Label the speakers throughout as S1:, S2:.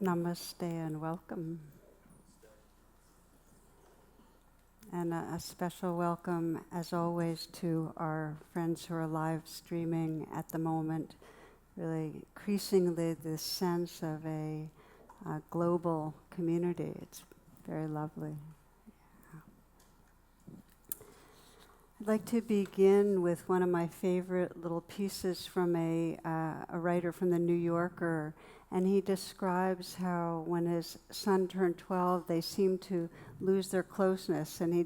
S1: Namaste and welcome. And a special welcome, as always, to our friends who are live streaming at the moment. Really increasingly this sense of a global community. It's very lovely. I'd like to begin with one of my favorite little pieces from a writer from the New Yorker. And he describes how when his son turned 12, they seemed to lose their closeness, and he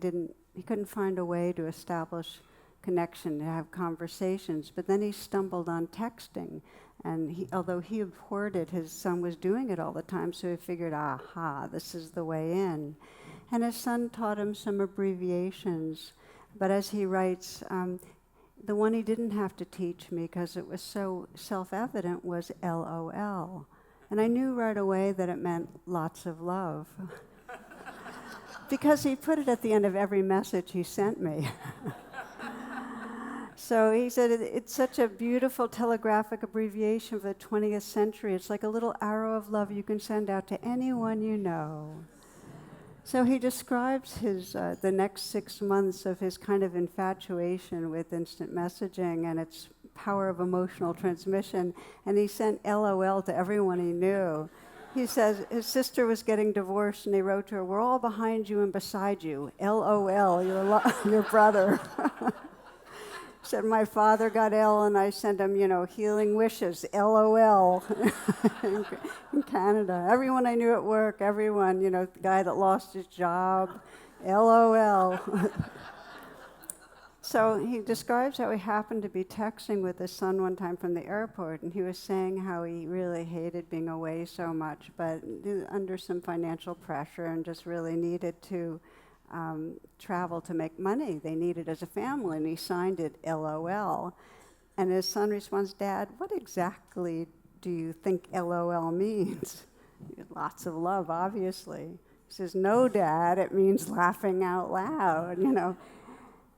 S1: couldn't find a way to establish connection, to have conversations. But then he stumbled on texting, and although he abhorred it, his son was doing it all the time, so he figured, aha, this is the way in. And his son taught him some abbreviations, but as he writes, the one he didn't have to teach me because it was so self-evident was LOL. And I knew right away that it meant lots of love. Because he put it at the end of every message he sent me. So he said it's such a beautiful telegraphic abbreviation of the 20th century. It's like a little arrow of love you can send out to anyone you know. So he describes the next 6 months of his kind of infatuation with instant messaging and its power of emotional transmission, and he sent LOL to everyone he knew. He says his sister was getting divorced, and he wrote to her, "We're all behind you and beside you. LOL, your brother." He said, "My father got ill, and I sent him, healing wishes, LOL." in Canada. Everyone I knew at work, everyone, the guy that lost his job, LOL. So he describes how he happened to be texting with his son one time from the airport, and he was saying how he really hated being away so much, but under some financial pressure and just really needed to travel to make money. They needed as a family, and he signed it LOL. And his son responds, "Dad, what exactly do you think LOL means?" Lots of love, obviously. He says, "No, Dad, it means laughing out loud,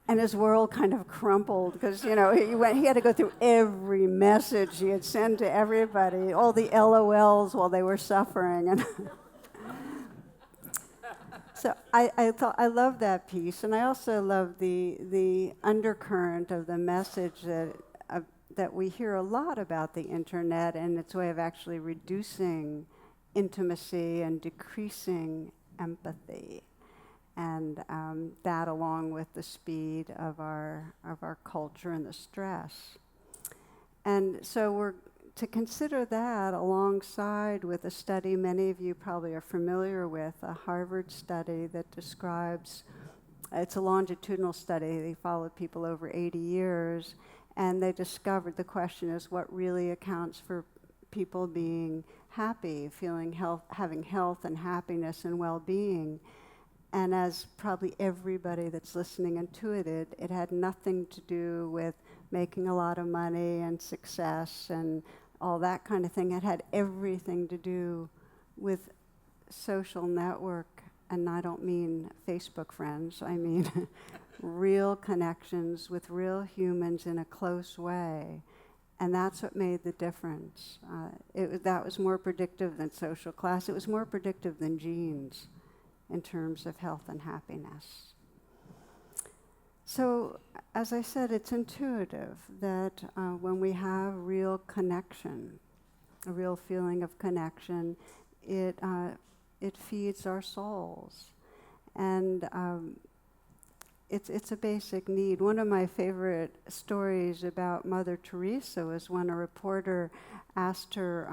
S1: And his world kind of crumpled because, he had to go through every message he had sent to everybody, all the LOLs while they were suffering. And so I love that piece, and I also love the undercurrent of the message that we hear a lot about the internet and its way of actually reducing intimacy and decreasing empathy, and that along with the speed of our culture and the stress. And so we're to consider that alongside with a study many of you probably are familiar with, a Harvard study that describes, it's a longitudinal study, they followed people over 80 years, and they discovered the question is what really accounts for people being happy, having health and happiness and well-being. And as probably everybody that's listening intuited, it had nothing to do with making a lot of money and success and all that kind of thing. It had everything to do with social network, and I don't mean Facebook friends, I mean real connections with real humans in a close way. And that's what made the difference. That was more predictive than social class. It was more predictive than genes in terms of health and happiness. So, as I said, it's intuitive that when we have real connection, a real feeling of connection, it feeds our souls. And it's a basic need. One of my favorite stories about Mother Teresa was when a reporter asked her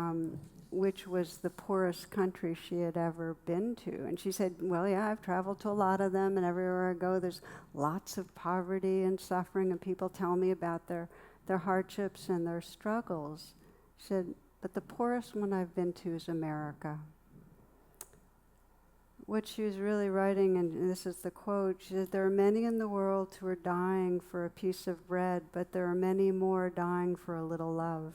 S1: which was the poorest country she had ever been to. And she said, "Well, yeah, I've traveled to a lot of them, and everywhere I go, there's lots of poverty and suffering, and people tell me about their hardships and their struggles." She said, "But the poorest one I've been to is America." What she was really writing, and this is the quote, she said, "There are many in the world who are dying for a piece of bread, but there are many more dying for a little love."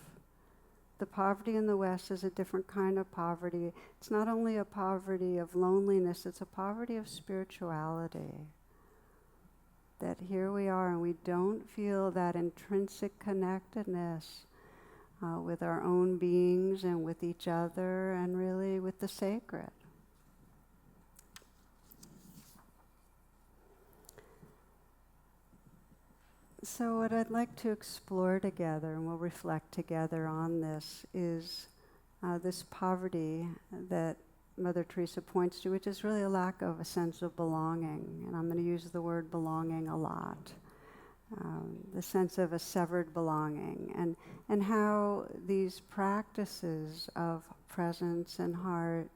S1: The poverty in the West is a different kind of poverty. It's not only a poverty of loneliness, it's a poverty of spirituality. That here we are and we don't feel that intrinsic connectedness with our own beings and with each other and really with the sacred. So what I'd like to explore together, and we'll reflect together on this, is this poverty that Mother Teresa points to, which is really a lack of a sense of belonging. And I'm going to use the word belonging a lot. The sense of a severed belonging, and how these practices of presence and heart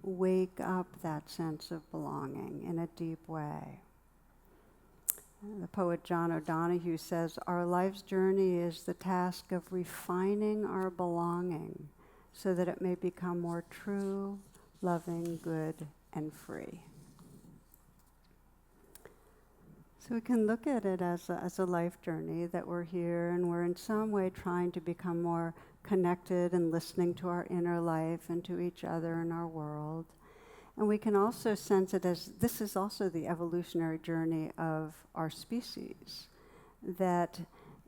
S1: wake up that sense of belonging in a deep way. The poet John O'Donohue says, "Our life's journey is the task of refining our belonging so that it may become more true, loving, good, and free." So we can look at it as a life journey, that we're here and we're in some way trying to become more connected and listening to our inner life and to each other and our world. And we can also sense it as this is also the evolutionary journey of our species, that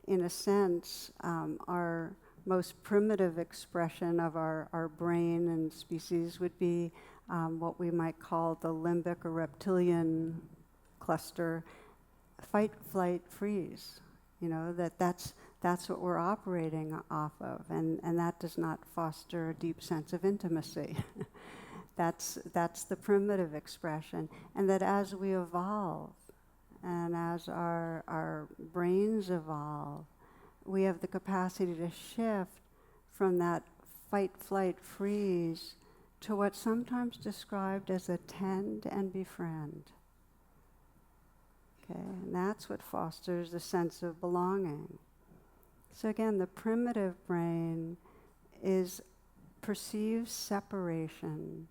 S1: in a sense, our most primitive expression of our brain and species would be what we might call the limbic or reptilian cluster, fight, flight, freeze. You know, that's what we're operating off of, and that does not foster a deep sense of intimacy. That's the primitive expression, and that as we evolve, and as our brains evolve, we have the capacity to shift from that fight, flight, freeze to what's sometimes described as attend and befriend. Okay, and that's what fosters a sense of belonging. So again, the primitive brain perceives separation,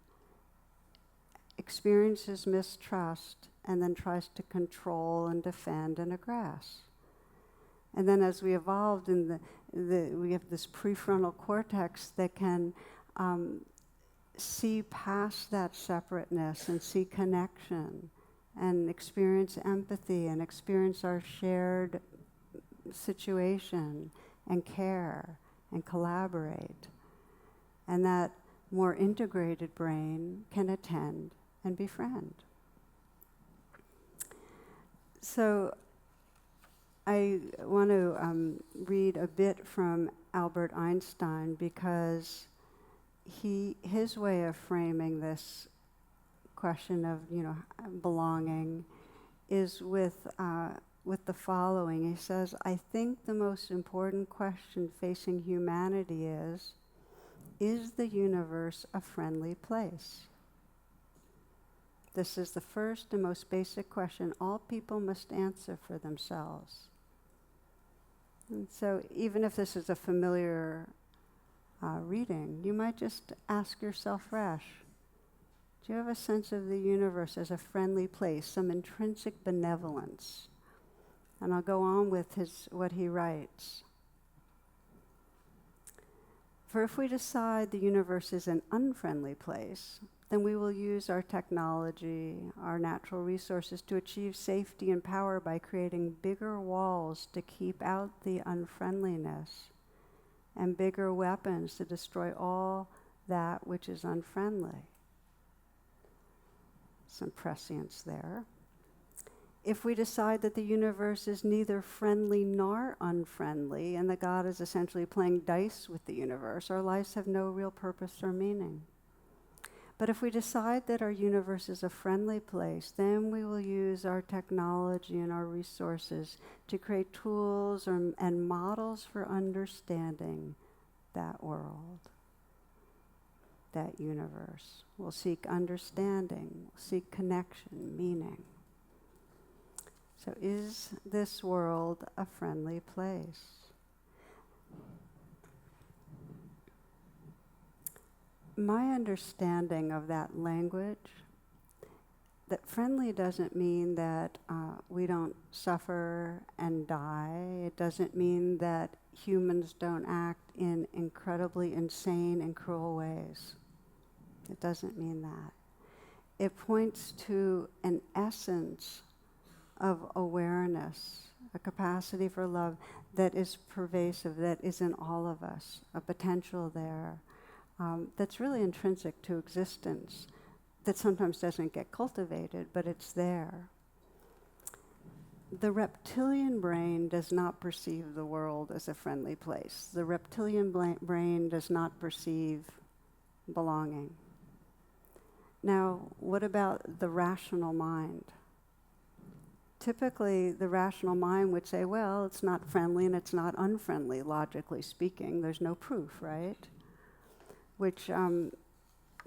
S1: experiences mistrust, and then tries to control and defend and aggress. And then as we evolved, we have this prefrontal cortex that can see past that separateness and see connection and experience empathy and experience our shared situation and care and collaborate. And that more integrated brain can attend and befriend. So I want to read a bit from Albert Einstein, because his way of framing this question of belonging is with the following. He says, "I think the most important question facing humanity is the universe a friendly place? This is the first and most basic question all people must answer for themselves." And so even if this is a familiar reading, you might just ask yourself fresh, do you have a sense of the universe as a friendly place, some intrinsic benevolence? And I'll go on with what he writes. "For if we decide the universe is an unfriendly place, then we will use our technology, our natural resources to achieve safety and power by creating bigger walls to keep out the unfriendliness and bigger weapons to destroy all that which is unfriendly." Some prescience there. "If we decide that the universe is neither friendly nor unfriendly, and that God is essentially playing dice with the universe, our lives have no real purpose or meaning. But if we decide that our universe is a friendly place, then we will use our technology and our resources to create tools and models for understanding that world, that universe. We'll seek understanding, we'll seek connection, meaning. So is this world a friendly place? My understanding of that language, that friendly doesn't mean that we don't suffer and die. It doesn't mean that humans don't act in incredibly insane and cruel ways. It doesn't mean that. It points to an essence of awareness, a capacity for love that is pervasive, that is in all of us, a potential there that's really intrinsic to existence, that sometimes doesn't get cultivated, but it's there. The reptilian brain does not perceive the world as a friendly place. The reptilian brain does not perceive belonging. Now, what about the rational mind? Typically, the rational mind would say, well, it's not friendly and it's not unfriendly, logically speaking. There's no proof, right? Which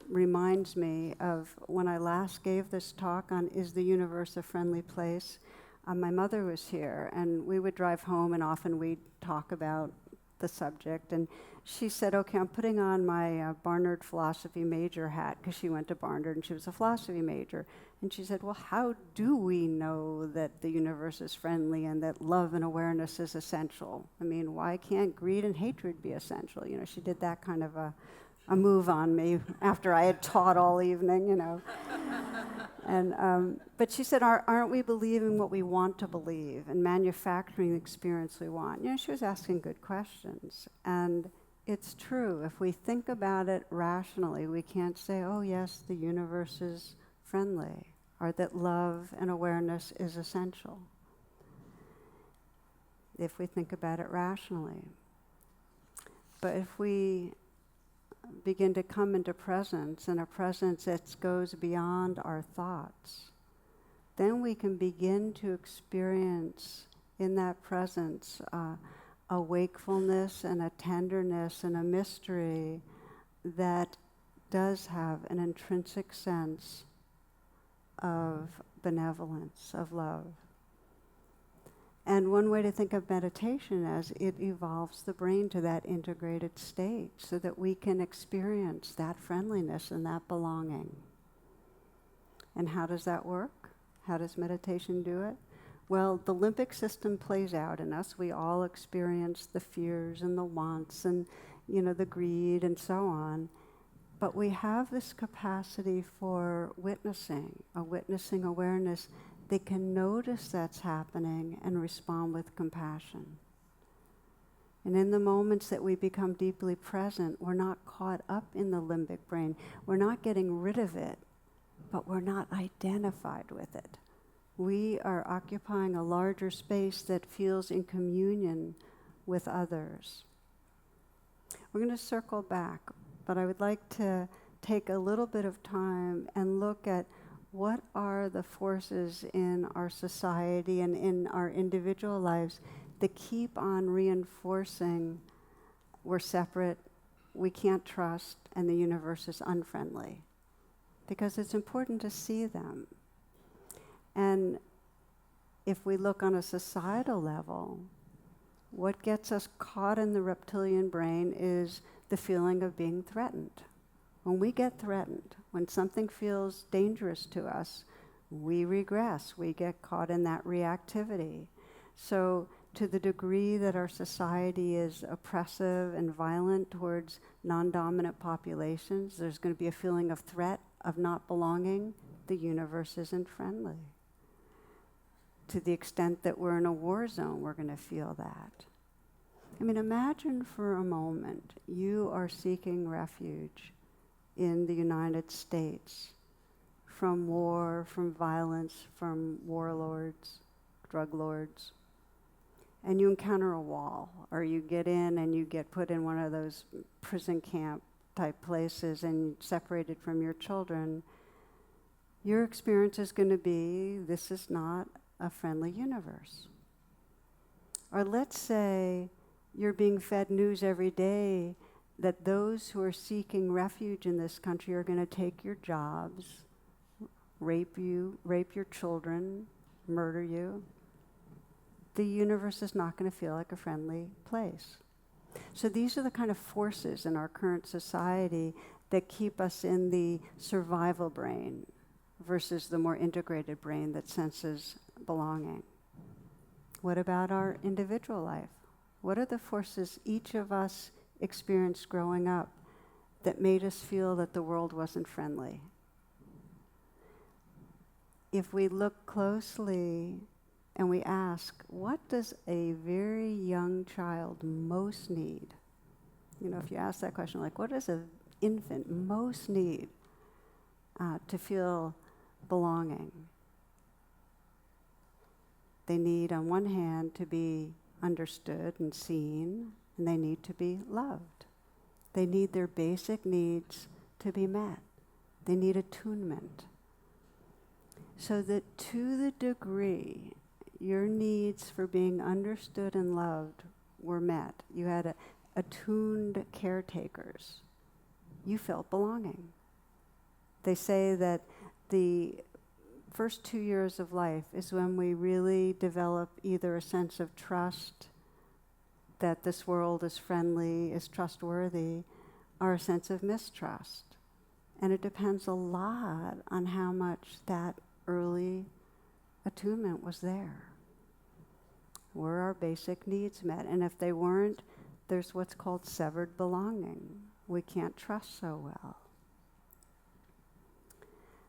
S1: reminds me of when I last gave this talk on Is the Universe a Friendly Place? My mother was here, and we would drive home, and often we'd talk about the subject. And she said, okay, I'm putting on my Barnard philosophy major hat, because she went to Barnard, and she was a philosophy major. And she said, well, how do we know that the universe is friendly and that love and awareness is essential? I mean, why can't greed and hatred be essential? You know, she did that kind of a move on me after I had taught all evening, you know. And but she said, aren't we believing what we want to believe and manufacturing the experience we want? You know, she was asking good questions. And it's true. If we think about it rationally, we can't say, oh, yes, the universe is friendly, or that love and awareness is essential, if we think about it rationally. But if we begin to come into presence, and a presence that goes beyond our thoughts, then we can begin to experience in that presence a wakefulness and a tenderness and a mystery that does have an intrinsic sense of benevolence, of love. And one way to think of meditation is it evolves the brain to that integrated state so that we can experience that friendliness and that belonging. And how does that work? How does meditation do it? Well, the limbic system plays out in us. We all experience the fears and the wants and, you know, the greed and so on. But we have this capacity for witnessing, a witnessing awareness. They can notice that's happening and respond with compassion. And in the moments that we become deeply present, we're not caught up in the limbic brain. We're not getting rid of it, but we're not identified with it. We are occupying a larger space that feels in communion with others. We're going to circle back, but I would like to take a little bit of time and look at what are the forces in our society and in our individual lives that keep on reinforcing we're separate, we can't trust, and the universe is unfriendly. Because it's important to see them. And if we look on a societal level, what gets us caught in the reptilian brain is the feeling of being threatened. When we get threatened, when something feels dangerous to us, we regress. We get caught in that reactivity. So to the degree that our society is oppressive and violent towards non-dominant populations, there's going to be a feeling of threat, of not belonging. The universe isn't friendly. To the extent that we're in a war zone, we're going to feel that. I mean, imagine for a moment you are seeking refuge in the United States from war, from violence, from warlords, drug lords, and you encounter a wall, or you get in and you get put in one of those prison camp type places and separated from your children. Your experience is going to be, this is not a friendly universe. Or let's say you're being fed news every day that those who are seeking refuge in this country are going to take your jobs, rape you, rape your children, murder you. The universe is not going to feel like a friendly place. So these are the kind of forces in our current society that keep us in the survival brain versus the more integrated brain that senses belonging. What about our individual life? What are the forces each of us experienced growing up that made us feel that the world wasn't friendly? If we look closely and we ask, what does a very young child most need? You know, if you ask that question, like, what does an infant most need to feel belonging? They need, on one hand, to be understood and seen, and they need to be loved. They need their basic needs to be met. They need attunement. So that to the degree your needs for being understood and loved were met, you had attuned caretakers, you felt belonging. They say that the first 2 years of life is when we really develop either a sense of trust, that this world is friendly, is trustworthy, or a sense of mistrust. And it depends a lot on how much that early attunement was there. Were our basic needs met? And if they weren't, there's what's called severed belonging. We can't trust so well.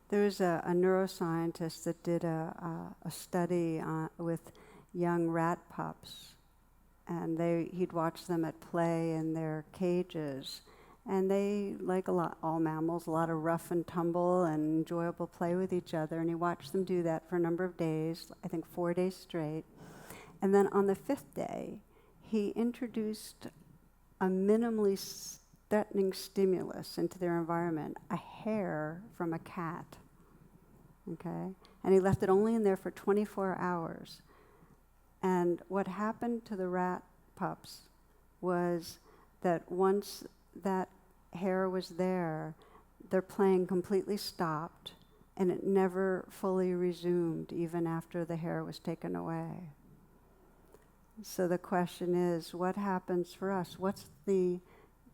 S1: There was a neuroscientist that did a study with young rat pups, and he'd watch them at play in their cages, and they, like all mammals, a lot of rough and tumble and enjoyable play with each other, and he watched them do that for a number of days, I think 4 days straight. And then on the 5th day, he introduced a minimally threatening stimulus into their environment, a hair from a cat, okay? And he left it only in there for 24 hours. And what happened to the rat pups was that once that hair was there, their playing completely stopped, and it never fully resumed, even after the hair was taken away. So the question is, what happens for us? What's the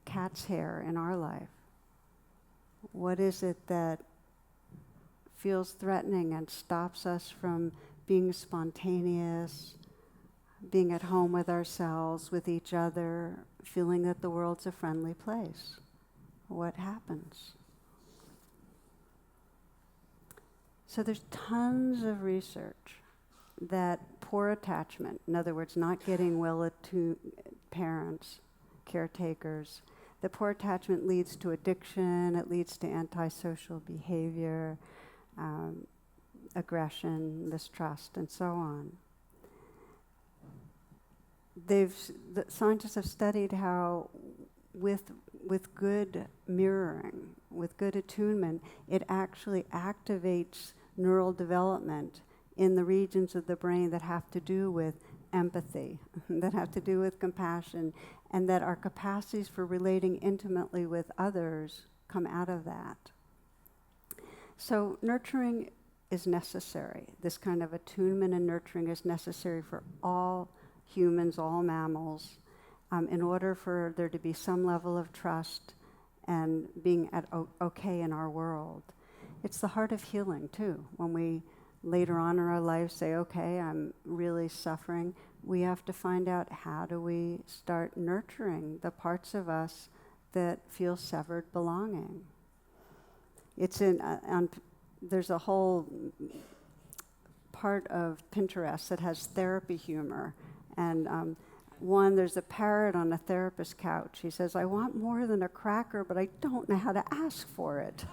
S1: cat's hair in our life? What is it that feels threatening and stops us from being spontaneous, being at home with ourselves, with each other, feeling that the world's a friendly place? What happens? So there's tons of research that poor attachment, in other words, not getting well-attuned parents, caretakers, that poor attachment leads to addiction, it leads to antisocial behavior, aggression, mistrust, and so on. The scientists have studied how with good mirroring, with good attunement, it actually activates neural development in the regions of the brain that have to do with empathy, that have to do with compassion, and that our capacities for relating intimately with others come out of that. So nurturing is necessary. This kind of attunement and nurturing is necessary for all humans, all mammals, in order for there to be some level of trust and being okay in our world. It's the heart of healing, too. When we later on in our life say, okay, I'm really suffering, we have to find out, how do we start nurturing the parts of us that feel severed belonging? It's there's a whole part of Pinterest that has therapy humor. And there's a parrot on a therapist's couch. He says, I want more than a cracker, but I don't know how to ask for it.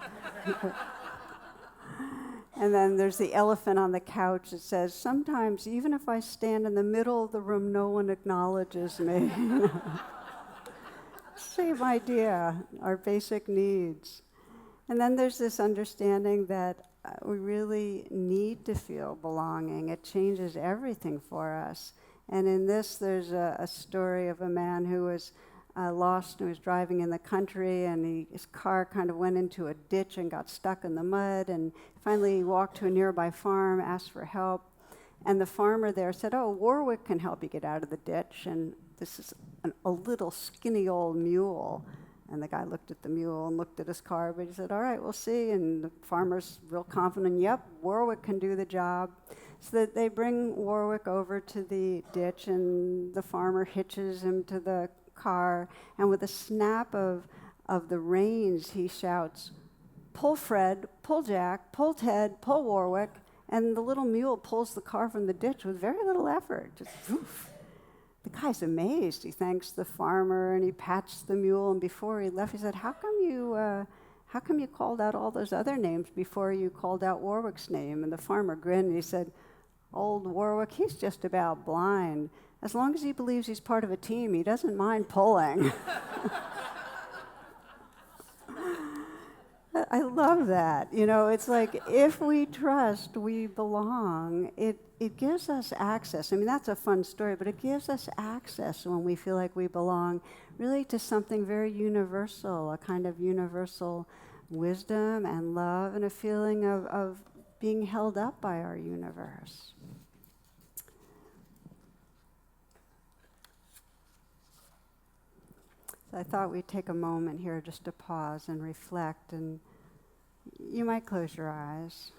S1: And then there's the elephant on the couch that says, sometimes, even if I stand in the middle of the room, no one acknowledges me. Same idea, our basic needs. And then there's this understanding that we really need to feel belonging. It changes everything for us. And in this, there's a story of a man who was lost and was driving in the country, and his car kind of went into a ditch and got stuck in the mud, and finally he walked to a nearby farm, asked for help, and the farmer there said, oh, Warwick can help you get out of the ditch, and this is a little skinny old mule. And the guy looked at the mule and looked at his car, but he said, all right, we'll see. And the farmer's real confident, yep, Warwick can do the job. So that they bring Warwick over to the ditch, and the farmer hitches him to the car, and with a snap of the reins, he shouts, pull Fred, pull Jack, pull Ted, pull Warwick, And the little mule pulls the car from the ditch with very little effort, just woof. The guy's amazed. He thanks the farmer and he pats the mule. And before he left, he said, how come you called out all those other names before you called out Warwick's name? And the farmer grinned and he said, old Warwick, he's just about blind. As long as he believes he's part of a team, he doesn't mind pulling. I love that. You know, it's like if we trust we belong, it gives us access. I mean, that's a fun story, but it gives us access when we feel like we belong really to something very universal, a kind of universal wisdom and love and a feeling of being held up by our universe. So I thought we'd take a moment here just to pause and reflect, and you might close your eyes.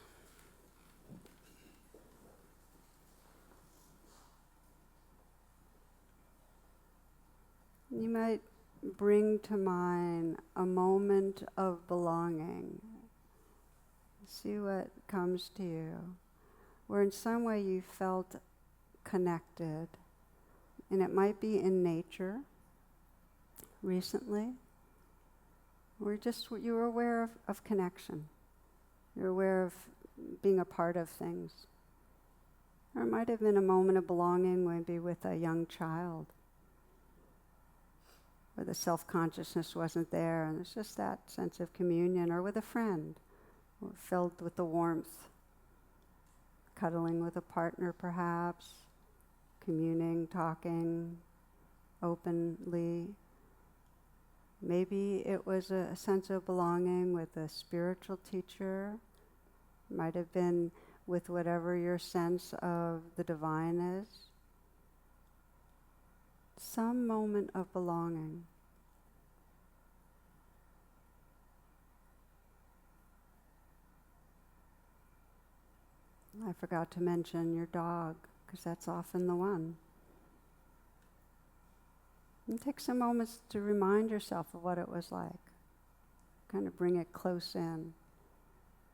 S1: You might bring to mind a moment of belonging. See what comes to you, where in some way you felt connected, and it might be in nature recently, or just you were aware of connection. You're aware of being a part of things. Or it might have been a moment of belonging maybe with a young child, where the self-consciousness wasn't there, and it's just that sense of communion, or with a friend, filled with the warmth, cuddling with a partner perhaps, communing, talking openly. Maybe it was a sense of belonging with a spiritual teacher. Might have been with whatever your sense of the divine is. Some moment of belonging. I forgot to mention your dog, because that's often the one. And take some moments to remind yourself of what it was like. Kind of bring it close in.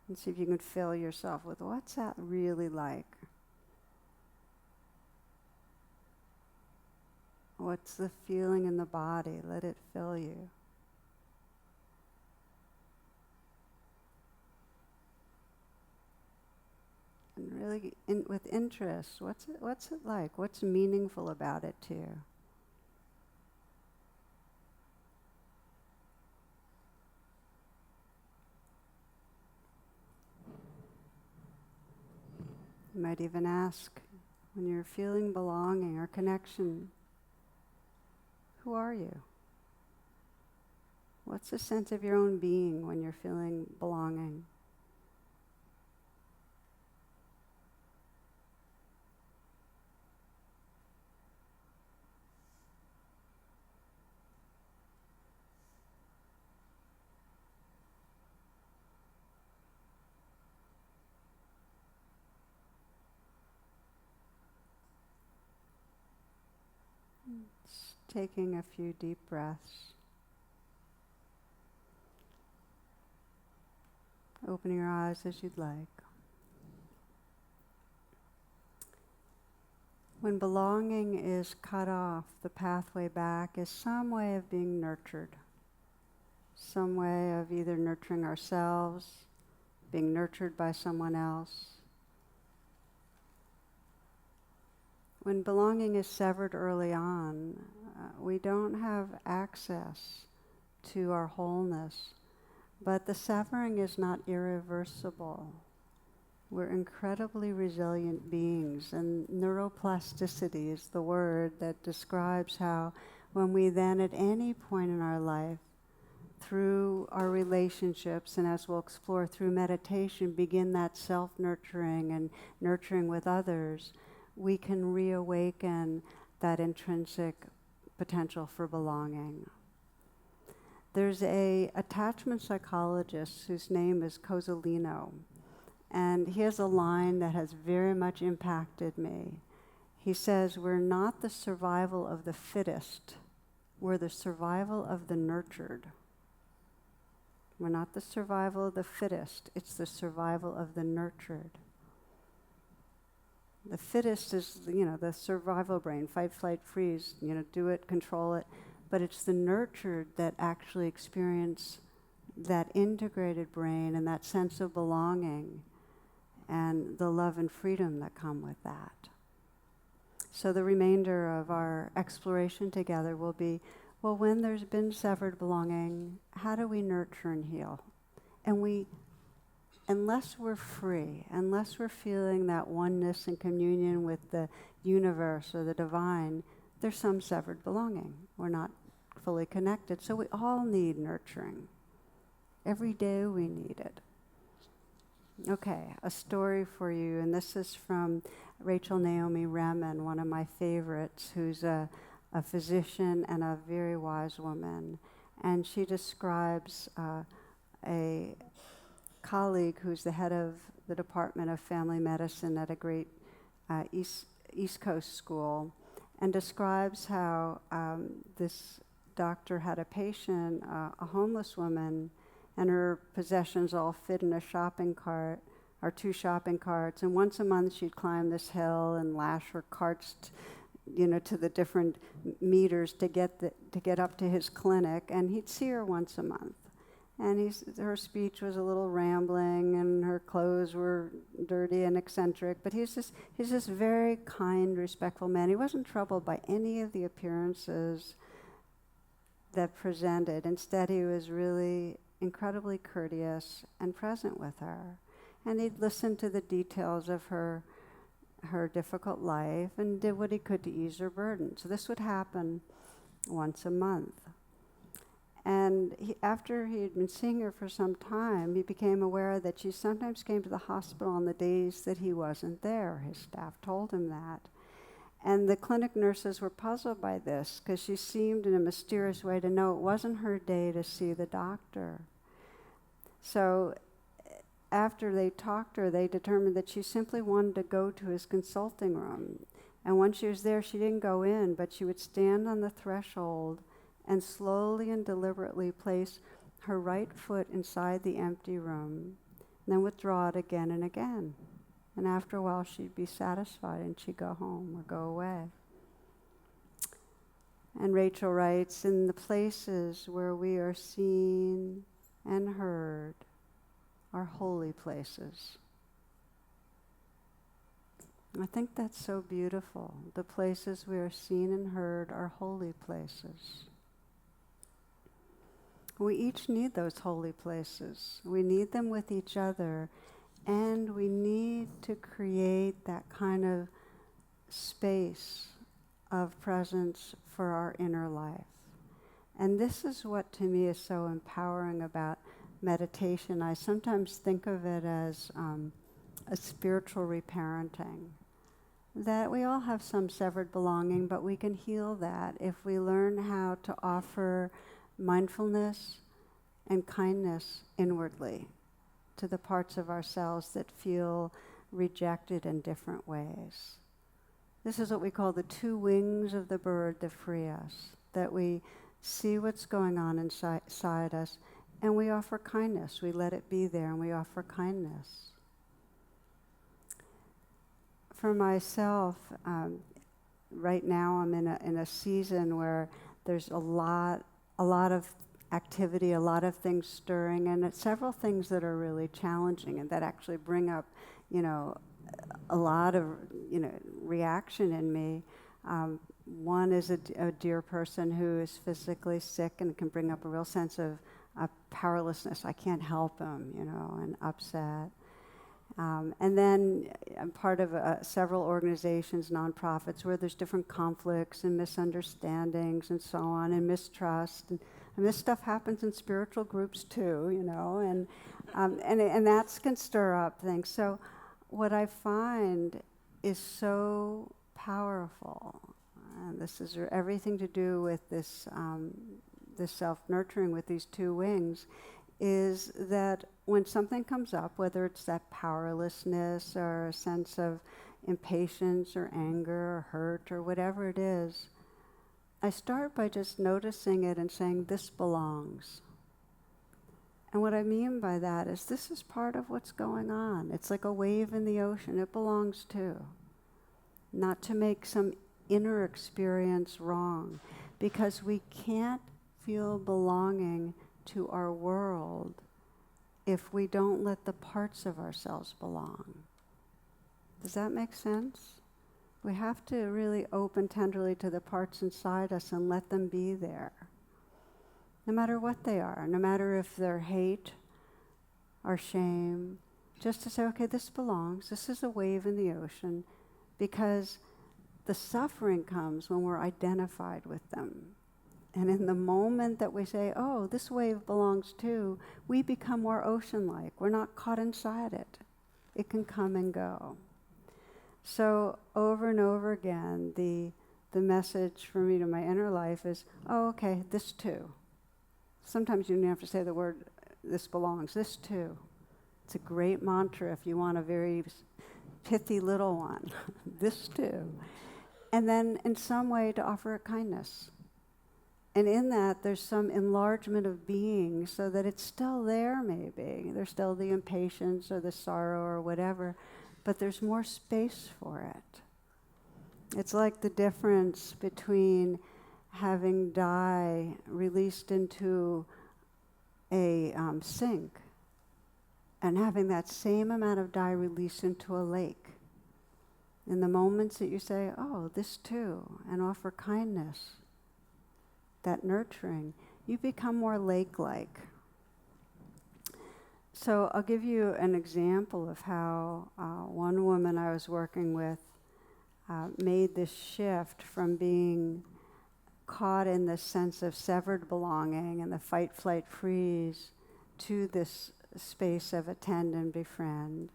S1: And see if you can fill yourself with, what's that really like? What's the feeling in the body? Let it fill you. And really, with interest, what's it like? What's meaningful about it to you? You might even ask, when you're feeling belonging or connection, who are you? What's the sense of your own being when you're feeling belonging? Taking a few deep breaths. Opening your eyes as you'd like. When belonging is cut off, the pathway back is some way of being nurtured. Some way of either nurturing ourselves, being nurtured by someone else. When belonging is severed early on, we don't have access to our wholeness, but the severing is not irreversible. We're incredibly resilient beings, and neuroplasticity is the word that describes how when we then at any point in our life, through our relationships, and as we'll explore through meditation, begin that self-nurturing and nurturing with others, we can reawaken that intrinsic potential for belonging. There's a attachment psychologist whose name is Cozzolino, and he has a line that has very much impacted me. He says, we're not the survival of the fittest, we're the survival of the nurtured. We're not the survival of the fittest, it's the survival of the nurtured. The fittest is, the survival brain, fight, flight, freeze, do it, control it. But it's the nurtured that actually experience that integrated brain and that sense of belonging and the love and freedom that come with that. So the remainder of our exploration together will be, well, when there's been severed belonging, how do we nurture and heal? And unless we're free, unless we're feeling that oneness and communion with the universe or the divine, there's some severed belonging. We're not fully connected. So we all need nurturing. Every day we need it. Okay, a story for you, and this is from Rachel Naomi Remen, one of my favorites, who's a physician and a very wise woman. And she describes a colleague who's the head of the Department of Family Medicine at a great East Coast school, and describes how this doctor had a patient, a homeless woman, and her possessions all fit in a shopping cart, or 2 shopping carts. And once a month she'd climb this hill and lash her carts to the different meters to get up to his clinic, and he'd see her once a month. And her speech was a little rambling, and her clothes were dirty and eccentric, but he's this very kind, respectful man. He wasn't troubled by any of the appearances that presented. Instead, he was really incredibly courteous and present with her. And he'd listen to the details of her difficult life and did what he could to ease her burden. So this would happen once a month. And after he had been seeing her for some time, he became aware that she sometimes came to the hospital on the days that he wasn't there. His staff told him that. And the clinic nurses were puzzled by this because she seemed in a mysterious way to know it wasn't her day to see the doctor. So after they talked to her, they determined that she simply wanted to go to his consulting room. And once she was there, she didn't go in, but she would stand on the threshold and slowly and deliberately place her right foot inside the empty room, and then withdraw it again and again. And after a while, she'd be satisfied and she'd go home or go away. And Rachel writes, in the places where we are seen and heard are holy places. I think that's so beautiful. The places we are seen and heard are holy places. We each need those holy places. We need them with each other, and we need to create that kind of space of presence for our inner life. And this is what to me is so empowering about meditation. I sometimes think of it as a spiritual reparenting. That we all have some severed belonging, but we can heal that if we learn how to offer mindfulness and kindness inwardly to the parts of ourselves that feel rejected in different ways. This is what we call the 2 wings of the bird that free us, that we see what's going on inside us, and we offer kindness. We let it be there, and we offer kindness. For myself, right now I'm in a season where there's a lot of activity, a lot of things stirring, and it's several things that are really challenging and that actually bring up, a lot of, reaction in me. One is a dear person who is physically sick and can bring up a real sense of powerlessness. I can't help him, and upset. And then I'm part of several organizations, nonprofits, where there's different conflicts and misunderstandings and so on, and mistrust. And this stuff happens in spiritual groups too, and that can stir up things. So what I find is so powerful, and this is everything to do with this self-nurturing with these 2 wings, is that when something comes up, whether it's that powerlessness or a sense of impatience or anger or hurt or whatever it is, I start by just noticing it and saying, this belongs. And what I mean by that is this is part of what's going on. It's like a wave in the ocean. It belongs too. not to make some inner experience wrong, because we can't feel belonging to our world if we don't let the parts of ourselves belong. Does that make sense? We have to really open tenderly to the parts inside us and let them be there, no matter what they are, no matter if they're hate or shame, just to say, okay, this belongs, this is a wave in the ocean, because the suffering comes when we're identified with them. And in the moment that we say, oh, this wave belongs too, we become more ocean-like. We're not caught inside it. It can come and go. So over and over again, the message for me to my inner life is, oh, okay, this too. Sometimes you don't have to say the word, this belongs, this too. It's a great mantra if you want a very pithy little one, this too. And then in some way to offer it kindness. And in that, there's some enlargement of being so that it's still there maybe. There's still the impatience or the sorrow or whatever, but there's more space for it. It's like the difference between having dye released into a sink and having that same amount of dye released into a lake. In the moments that you say, oh, this too, and offer kindness, that nurturing, you become more lake-like. So I'll give you an example of how one woman I was working with made this shift from being caught in this sense of severed belonging and the fight, flight, freeze to this space of attend and befriend.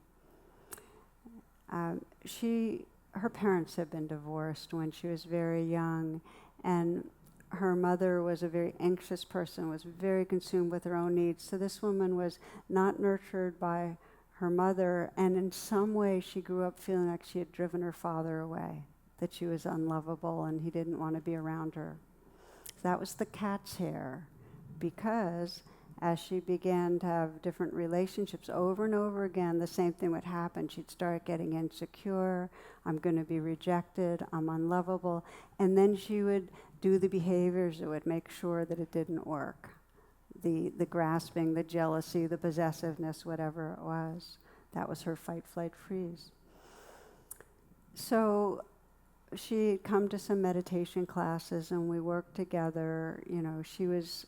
S1: Her parents had been divorced when she was very young, and her mother was a very anxious person, was very consumed with her own needs. So this woman was not nurtured by her mother, and in some way she grew up feeling like she had driven her father away, that she was unlovable and he didn't want to be around her. So that was the cat's hair, because as she began to have different relationships over and over again, the same thing would happen. She'd start getting insecure. I'm going to be rejected. I'm unlovable. And then she would do the behaviors that would make sure that it didn't work. The grasping, the jealousy, the possessiveness, whatever it was. That was her fight, flight, freeze. So she'd come to some meditation classes and we worked together. You know, she was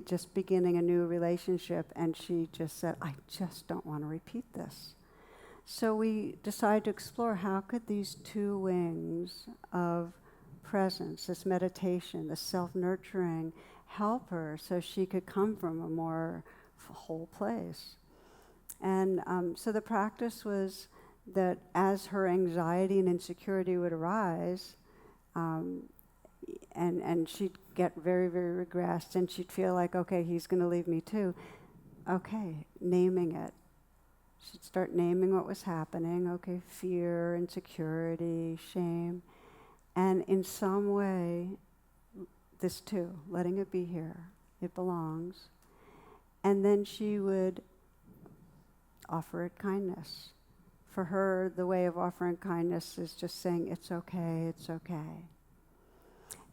S1: just beginning a new relationship, and she just said, I just don't want to repeat this. So we decided to explore how could these two wings of presence, this meditation, this self-nurturing, help her so she could come from a more whole place. And so the practice was that as her anxiety and insecurity would arise, and she'd get very, very regressed, and she'd feel like, okay, he's going to leave me too. Okay, naming it. She'd start naming what was happening. Okay, fear, insecurity, shame. And in some way, this too, letting it be here. It belongs. And then she would offer it kindness. For her, the way of offering kindness is just saying, it's okay, it's okay.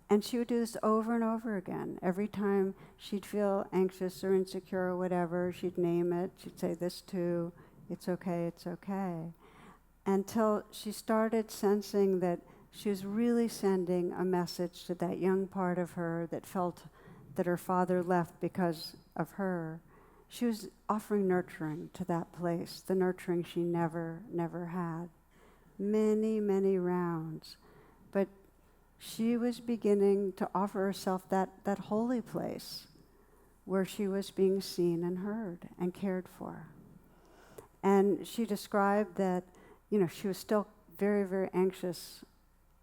S1: And she would do this over and over again. Every time she'd feel anxious or insecure or whatever, she'd name it. She'd say, this too, it's okay, it's okay. Until she started sensing that she was really sending a message to that young part of her that felt that her father left because of her. She was offering nurturing to that place, the nurturing she never had. Many, many rounds. But she was beginning to offer herself that holy place where she was being seen and heard and cared for. And she described that, you know, she was still very, very anxious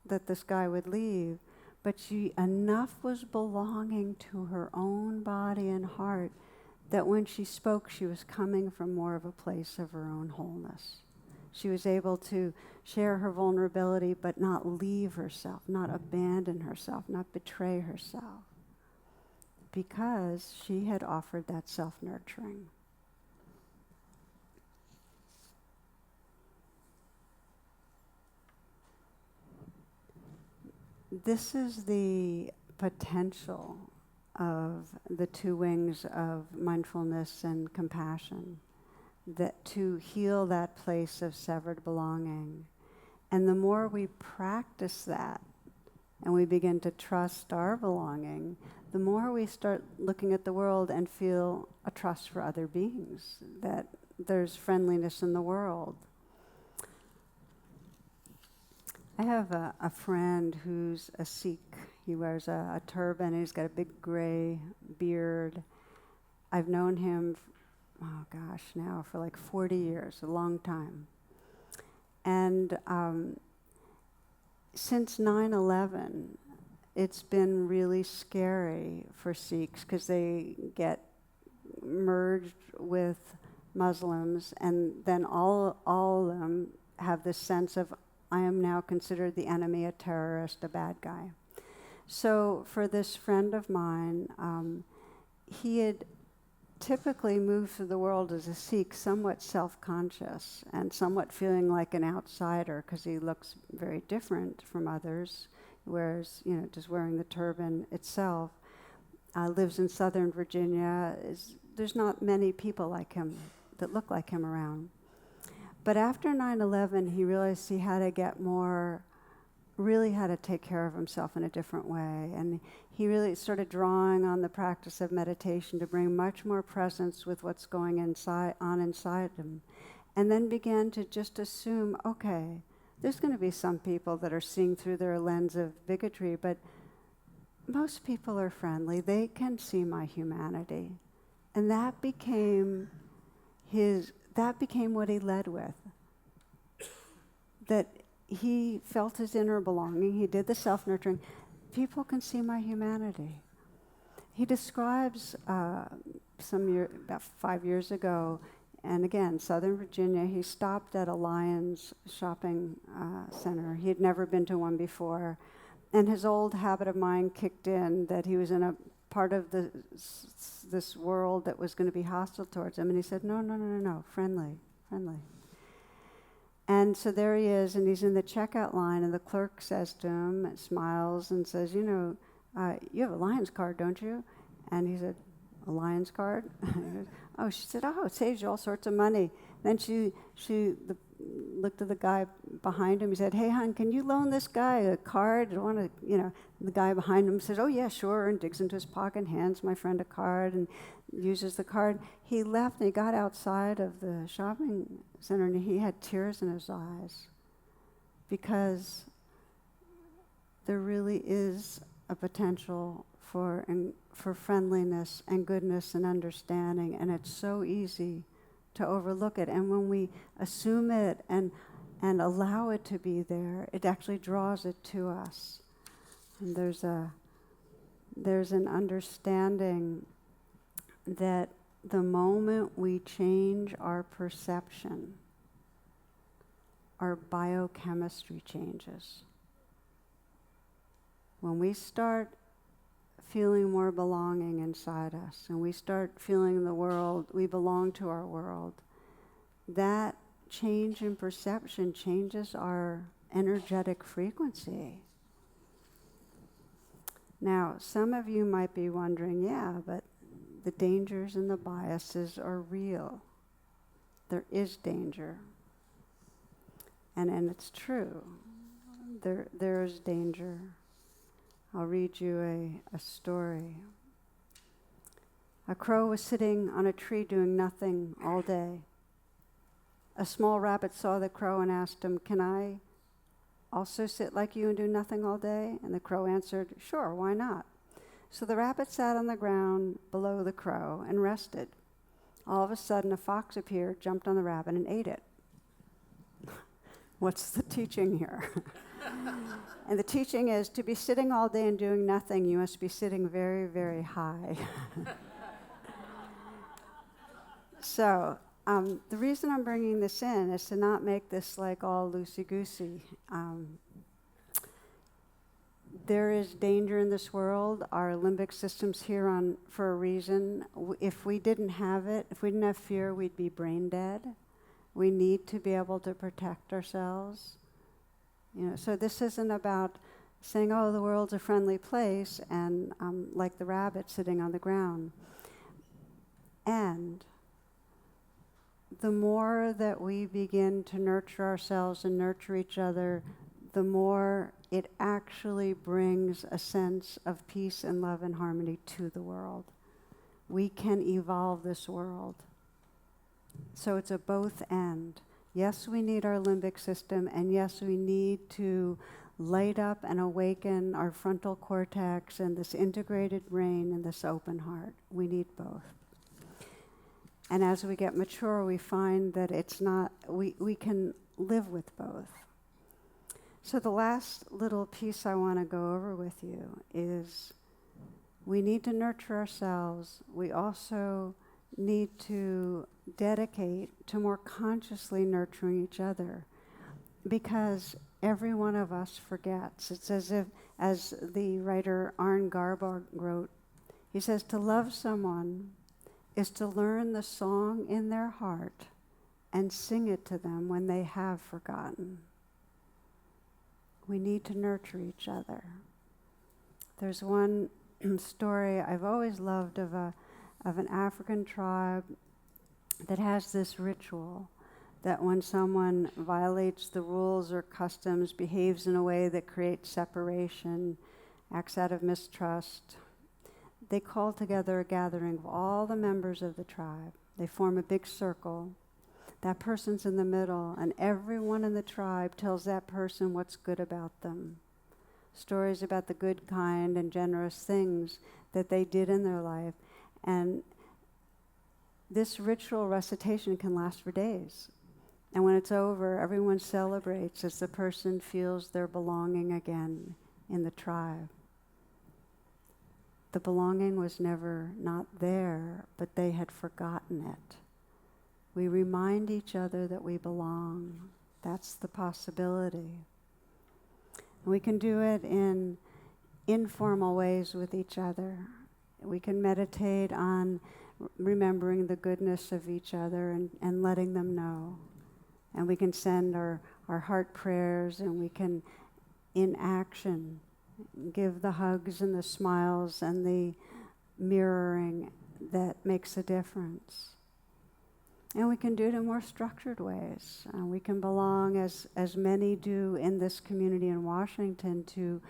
S1: that this guy would leave, but enough was belonging to her own body and heart that when she spoke, she was coming from more of a place of her own wholeness. She was able to share her vulnerability, but not leave herself, not abandon herself, not betray herself, because she had offered that self-nurturing. this is the potential of the two wings of mindfulness and compassion, that to heal that place of severed belonging. And the more we practice that, and we begin to trust our belonging, the more we start looking at the world and feel a trust for other beings, that there's friendliness in the world. I have a friend who's a Sikh. He wears a turban, and he's got a big gray beard. I've known him, now for like 40 years, a long time. And since 9/11, it's been really scary for Sikhs because they get merged with Muslims, and then all of them have this sense of, I am now considered the enemy, a terrorist, a bad guy. So for this friend of mine, he had typically moved through the world as a Sikh, somewhat self-conscious and somewhat feeling like an outsider because he looks very different from others, whereas, just wearing the turban itself. Lives in Southern Virginia. There's not many people like him that look like him around. But after 9/11, he realized he had to get more, really had to take care of himself in a different way. And he really started drawing on the practice of meditation to bring much more presence with what's going on inside him. And then began to just assume, okay, there's going to be some people that are seeing through their lens of bigotry, but most people are friendly. They can see my humanity. And that became what he led with. That he felt his inner belonging. He did the self-nurturing. People can see my humanity. He describes about 5 years ago, and again, Southern Virginia, he stopped at a Lions shopping center. He had never been to one before. And his old habit of mind kicked in, that he was in a part of this world that was going to be hostile towards him. And he said, no, friendly. And so there he is, and he's in the checkout line, and the clerk says to him, smiles, and says, you have a Lions card, don't you? And he said, a Lions card? Oh, she said, it saves you all sorts of money. Then she looked at the guy behind him. He said, hey, hon, can you loan this guy a card? The guy behind him says, oh, yeah, sure, and digs into his pocket and hands my friend a card and uses the card. He left, and he got outside of the shopping center, and he had tears in his eyes because there really is a potential for friendliness and goodness and understanding, and it's so easy to overlook it. And when we assume it and allow it to be there, it actually draws it to us. And there's an understanding that the moment we change our perception, our biochemistry changes. When we start feeling more belonging inside us, and we start feeling the world, we belong to our world, that change in perception changes our energetic frequency. Now, some of you might be wondering, yeah, but the dangers and the biases are real. There is danger. And it's true. There is danger. I'll read you a story. A crow was sitting on a tree doing nothing all day. A small rabbit saw the crow and asked him, can I also sit like you and do nothing all day? And the crow answered, sure, why not? So the rabbit sat on the ground below the crow and rested. All of a sudden, a fox appeared, jumped on the rabbit, and ate it. What's the teaching here? And the teaching is, to be sitting all day and doing nothing, you must be sitting very, very high. So the reason I'm bringing this in is to not make this like all loosey-goosey. There is danger in this world. Our limbic system's here for a reason. If we didn't have it, if we didn't have fear, we'd be brain dead. We need to be able to protect ourselves. So this isn't about saying, oh, the world's a friendly place, and like the rabbit sitting on the ground. And the more that we begin to nurture ourselves and nurture each other, the more it actually brings a sense of peace and love and harmony to the world. We can evolve this world. So it's a both and. Yes, we need our limbic system, and yes, we need to light up and awaken our frontal cortex and this integrated brain and this open heart. We need both. And as we get mature, we find that it's not, we can live with both. So the last little piece I want to go over with you is we need to nurture ourselves. We also need to dedicate to more consciously nurturing each other, because every one of us forgets. It's as if, as the writer Arne Garborg wrote, he says, to love someone is to learn the song in their heart and sing it to them when they have forgotten. We need to nurture each other. There's one story I've always loved of an African tribe that has this ritual that when someone violates the rules or customs, behaves in a way that creates separation, acts out of mistrust, they call together a gathering of all the members of the tribe. They form a big circle. That person's in the middle, and everyone in the tribe tells that person what's good about them. Stories about the good, kind, and generous things that they did in their life. And this ritual recitation can last for days. And when it's over, everyone celebrates as the person feels their belonging again in the tribe. The belonging was never not there, but they had forgotten it. We remind each other that we belong. That's the possibility. We can do it in informal ways with each other. We can meditate on remembering the goodness of each other and letting them know. And we can send our heart prayers, and we can, in action, give the hugs and the smiles and the mirroring that makes a difference. And we can do it in more structured ways. We can belong, as many do in this community in Washington, to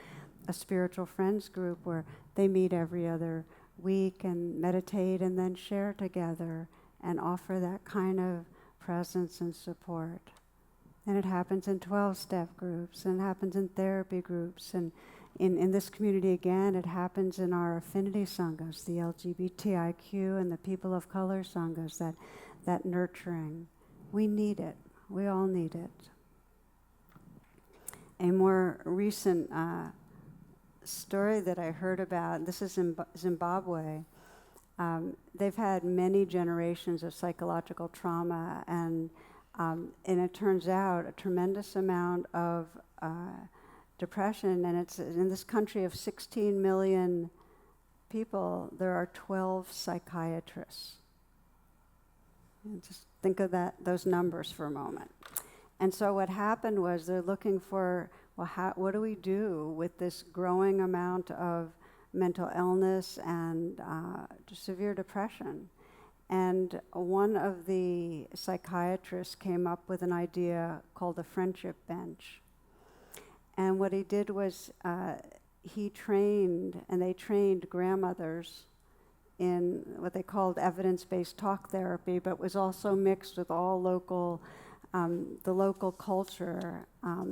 S1: a spiritual friends group where they meet every other week and meditate and then share together and offer that kind of presence and support. And it happens in 12-step groups, and it happens in therapy groups, and in this community again, it happens in our affinity sanghas, the LGBTIQ and the people of color sanghas, that nurturing. We need it. We all need it. A more recent story that I heard about, this is in Zimbabwe. They've had many generations of psychological trauma, and it turns out a tremendous amount of depression, and it's in this country of 16 million people, there are 12 psychiatrists. And just think of those numbers for a moment. And so what happened was they're looking for, well, what do we do with this growing amount of mental illness and severe depression? And one of the psychiatrists came up with an idea called the friendship bench. And what he did was they trained grandmothers in what they called evidence-based talk therapy, but was also mixed with all the local culture,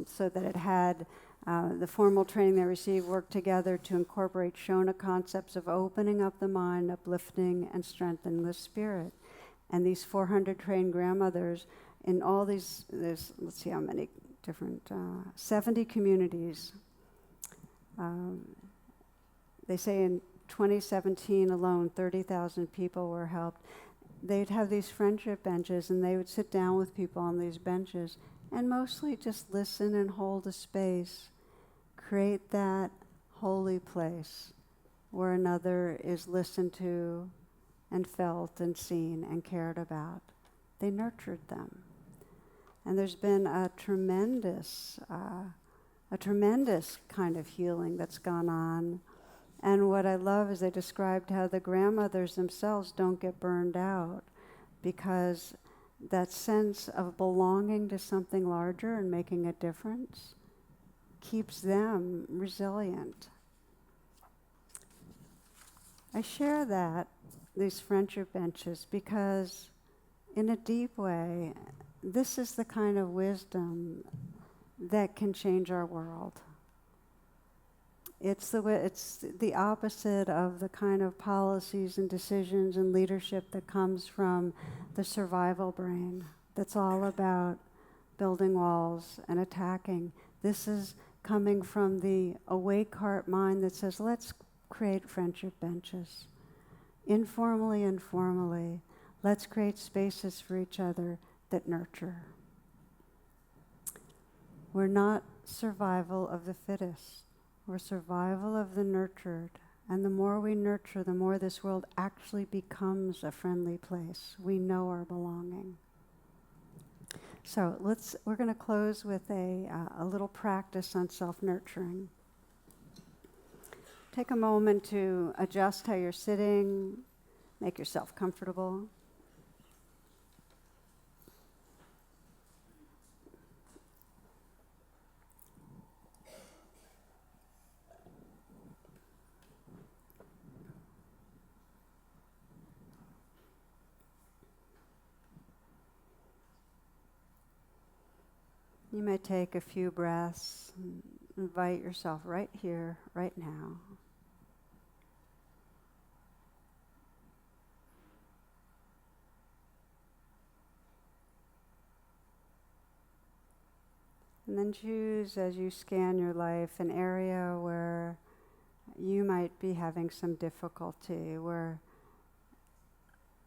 S1: so that it had the formal training they received worked together to incorporate Shona concepts of opening up the mind, uplifting, and strengthening the spirit. And these 400 trained grandmothers in all these, let's see how many different, 70 communities. They say in 2017 alone, 30,000 people were helped. They'd have these friendship benches, and they would sit down with people on these benches and mostly just listen and hold a space. Create that holy place where another is listened to and felt and seen and cared about. They nurtured them. And there's been a tremendous a tremendous kind of healing that's gone on. And what I love is they described how the grandmothers themselves don't get burned out because that sense of belonging to something larger and making a difference keeps them resilient. I share these friendship benches, because in a deep way, this is the kind of wisdom that can change our world. It's the opposite of the kind of policies and decisions and leadership that comes from the survival brain that's all about building walls and attacking. This is coming from the awake heart mind that says, let's create friendship benches. Informally and formally, let's create spaces for each other that nurture. We're not survival of the fittest. We're survival of the nurtured. And the more we nurture, the more this world actually becomes a friendly place. We know our belonging. So we're going to close with a little practice on self-nurturing. Take a moment to adjust how you're sitting, make yourself comfortable. You may take a few breaths and invite yourself right here, right now. And then choose, as you scan your life, an area where you might be having some difficulty, where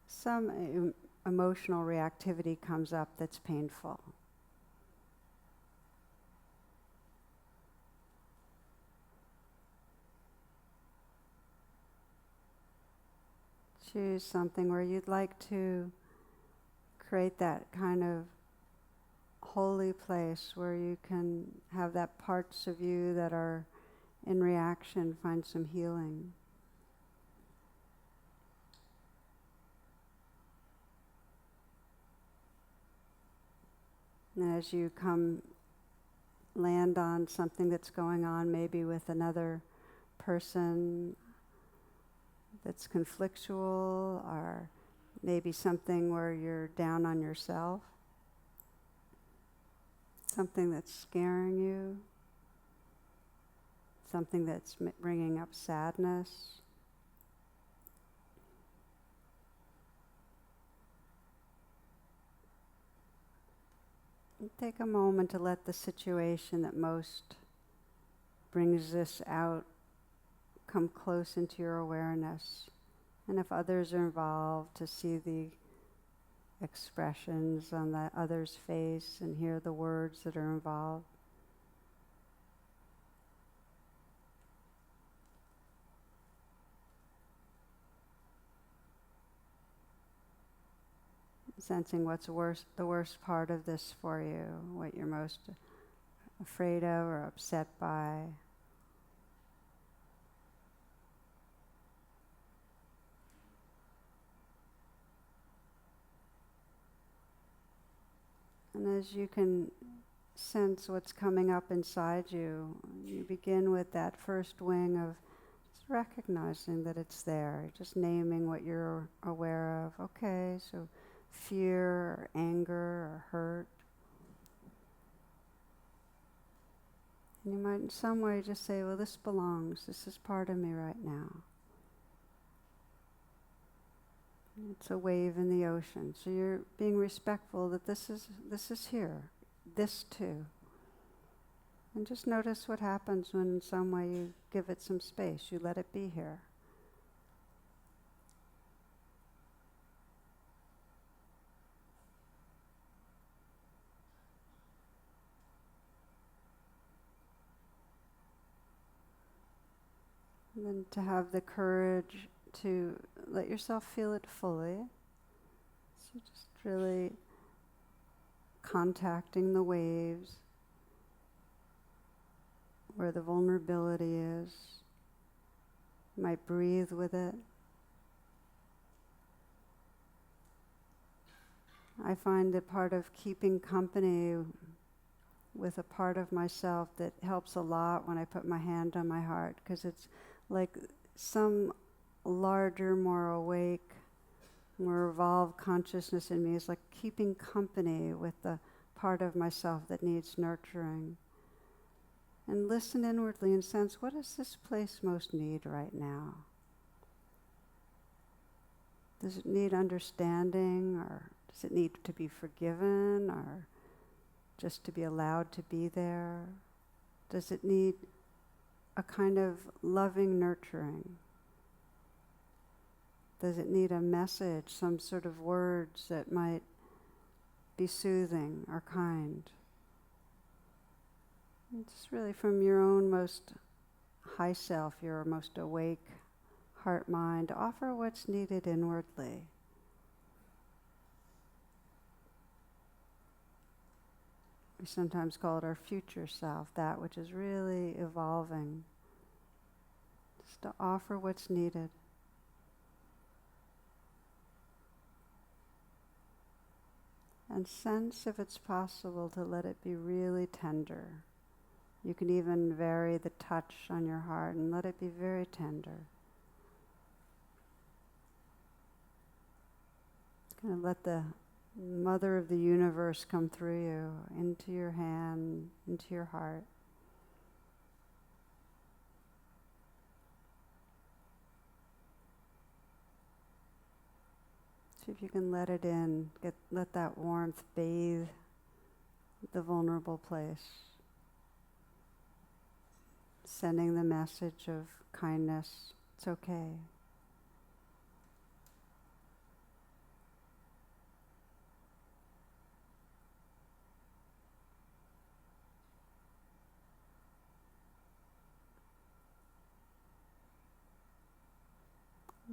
S1: some emotional reactivity comes up that's painful. Choose something where you'd like to create that kind of holy place where you can have that parts of you that are in reaction find some healing. And as you land on something that's going on, maybe with another person that's conflictual, or maybe something where you're down on yourself, something that's scaring you, something that's bringing up sadness. And take a moment to let the situation that most brings this out come close into your awareness. And if others are involved, to see the expressions on the other's face and hear the words that are involved. Sensing what's the worst part of this for you, what you're most afraid of or upset by. And as you can sense what's coming up inside you, you begin with that first wing of just recognizing that it's there, just naming what you're aware of. Okay, so fear or anger or hurt. And you might in some way just say, well, this belongs, this is part of me right now. It's a wave in the ocean. So you're being respectful that this is here, this too. And just notice what happens when in some way you give it some space, you let it be here. And then to have the courage to let yourself feel it fully. So just really contacting the waves. where the vulnerability is. You might breathe with it. I find that part of keeping company with a part of myself that helps a lot when I put my hand on my heart, because it's like some larger, more awake, more evolved consciousness in me is like keeping company with the part of myself that needs nurturing. And listen inwardly and sense, what does this place most need right now? Does it need understanding, or does it need to be forgiven, or just to be allowed to be there? Does it need a kind of loving nurturing? Does it need a message, some sort of words that might be soothing or kind? It's really from your own most high self, your most awake heart mind, offer what's needed inwardly. We sometimes call it our future self, that which is really evolving. Just to offer what's needed. And sense if it's possible to let it be really tender. You can even vary the touch on your heart and let it be very tender. Kind of let the Mother of the universe come through you, into your hand, into your heart. See if you can let it in, let that warmth bathe the vulnerable place. Sending the message of kindness, it's okay.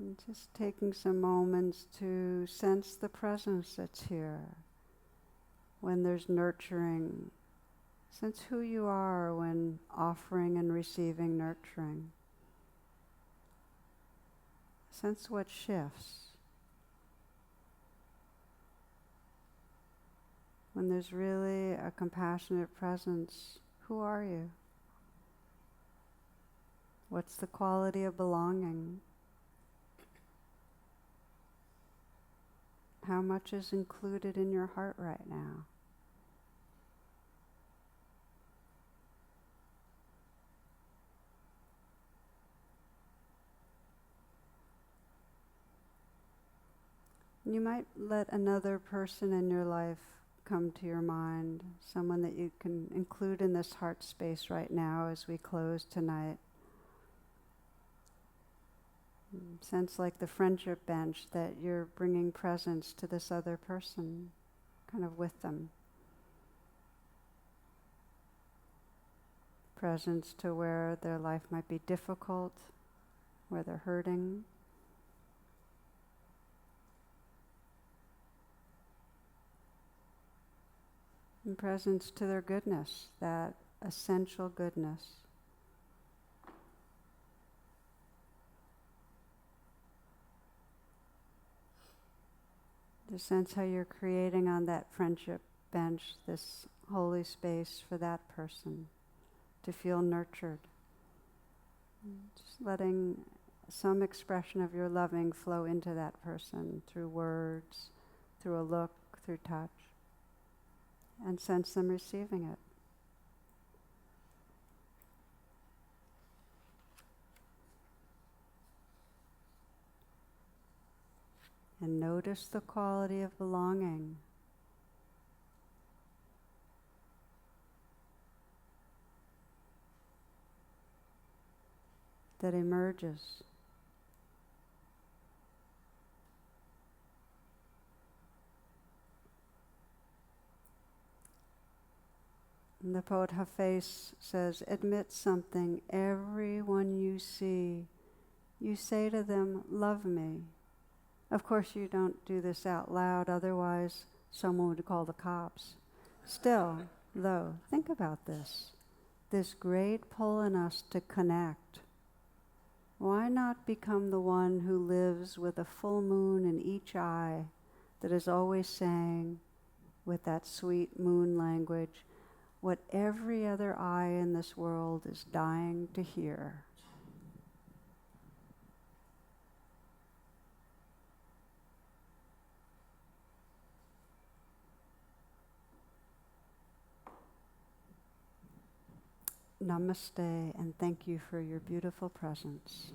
S1: And just taking some moments to sense the presence that's here. When there's nurturing, sense who you are when offering and receiving nurturing. Sense what shifts. When there's really a compassionate presence, who are you? What's the quality of belonging? How much is included in your heart right now? You might let another person in your life come to your mind, someone that you can include in this heart space right now as we close tonight. Sense like the friendship bench that you're bringing presence to this other person, kind of with them. Presence to where their life might be difficult, where they're hurting. And presence to their goodness, that essential goodness. To sense how you're creating on that friendship bench this holy space for that person to feel nurtured. Just letting some expression of your loving flow into that person through words, through a look, through touch, and sense them receiving it. And notice the quality of belonging. That emerges. And the poet Hafez says, admit something, everyone you see, you say to them, love me. Of course you don't do this out loud, otherwise someone would call the cops. Still, though, think about this. this great pull in us to connect. Why not become the one who lives with a full moon in each eye that is always saying, with that sweet moon language, what every other eye in this world is dying to hear? Namaste, and thank you for your beautiful presence.